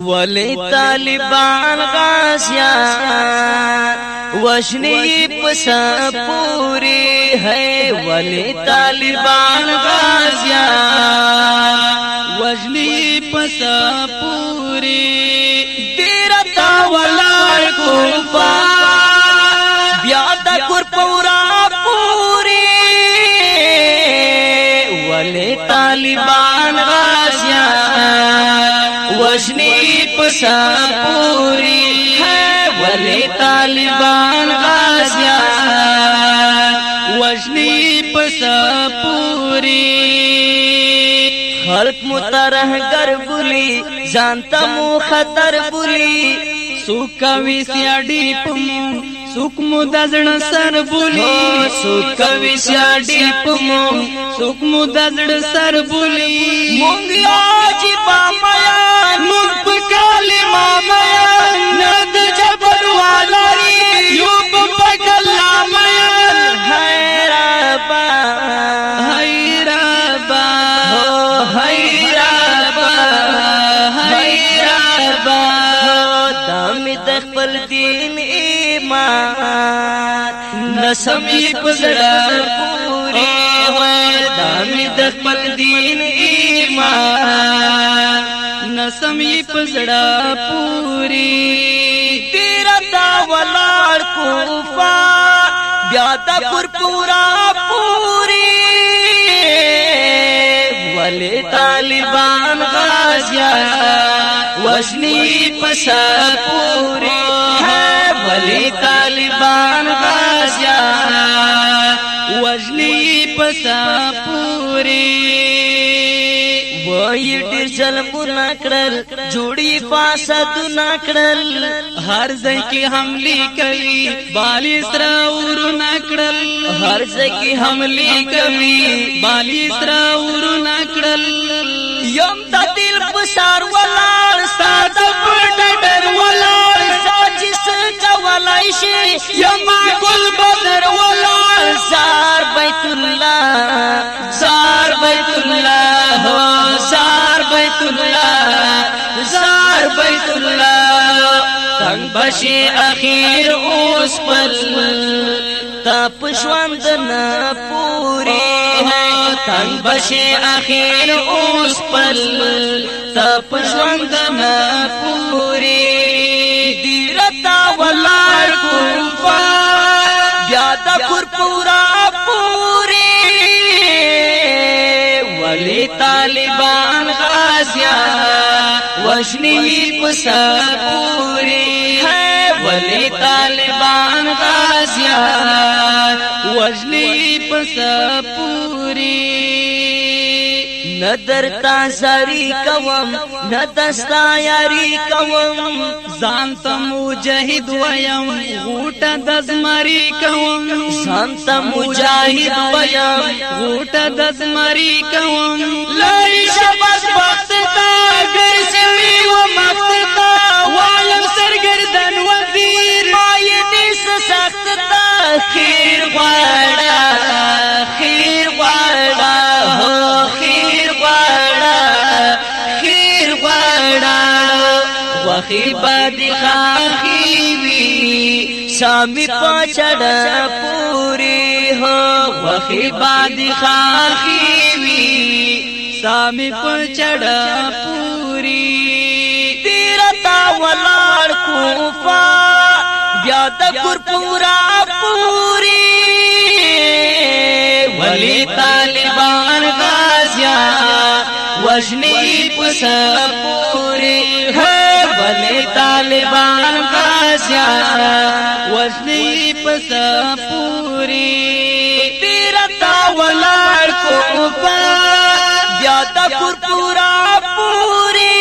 ولی طالبان غازیان وشنی پسا پوری ہے ولی طالبان غازیان وجنی پسا پوری دیرتا ولار کفار بیادا کر پورا پوری ولی طالبان غازیان وشنی پسا پوری ہے ولی طالبان غازیان وجنی پسا پوری خلق مترہ گر بولی جانتا مو خطر بولی سوکا ویسیاڈی پمو سوک مو دزن سر بولی سوکا ویسیاڈی پمو سوک مو دزن سر بولی مونگیا جی بامیان مونگ پکالی مامیان ند جبر والاری یوب پکلا میان حیرابا حیرابا حیرابا حیرابا دامی دخپل دین ایمان نسمی پزڑا پوری دامی دخپل دین ایمان نسمی پزڑا پوری تیرا دا ولار کوفا بیادا پر پورا پوری ولی طالبان غازیان وشنی پسا پوری ہے ولی طالبان غازیان وجنی پسا پوری وای ډیر ظلمونه کړل جوړی فاسدونه کړل هر ځای کې حملې کوي بالی سره ورونه کړل هر ځای کې حملې کوي بالی سره ورونه کړل یم د دل پسار ولال ساز ډډر ولال ساجس کولای شي یما ګل بدر ولال زار بیت الله زار بیت الله زار بیت الله زار بیت الله تنگ بشي اخیر اوس پل تا پښوند نه پوری ہے تنگ بشي اخیر اوس پل تا پښوند نه پوری دیرتا ولار کوفا بیادا کور پورا پوری ولی طالبان غازیان وشنی پسا پوری ہے ولی طالبان غازیان وشنی پسا پوری ندر تا زاری کوم ندستا یاری کوم زانتا مجاہد ویم غوٹا دزمری کوم سانتا مجاہد ویم غوٹا دزمری کوم لاری شباز وقت تا گرسوی و مقتا وعلم سرگردن وزیر مای دیس سخت تا خیر غواړه خیر غواړه هو خیر غواړه خیر غواړه وخی بادی خاخی وی شامی پاچڑا پوری ہو وخی بادی خاخی وی سامی پچڑا پوری تیرتا ولار کوفا بیادا کر پورا پوری ولی طالبان غازیان وشنی پسا پوری ہے ولی طالبان غازیان وشنی پسا پوری تیرتا ولار کوفا بیادا کر پورا پوری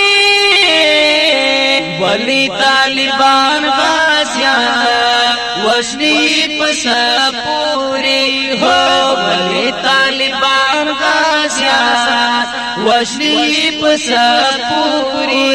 ولی طالبان غازیان وشنی پسا پوری ہو ولی طالبان غازیان وشنی پسا پوری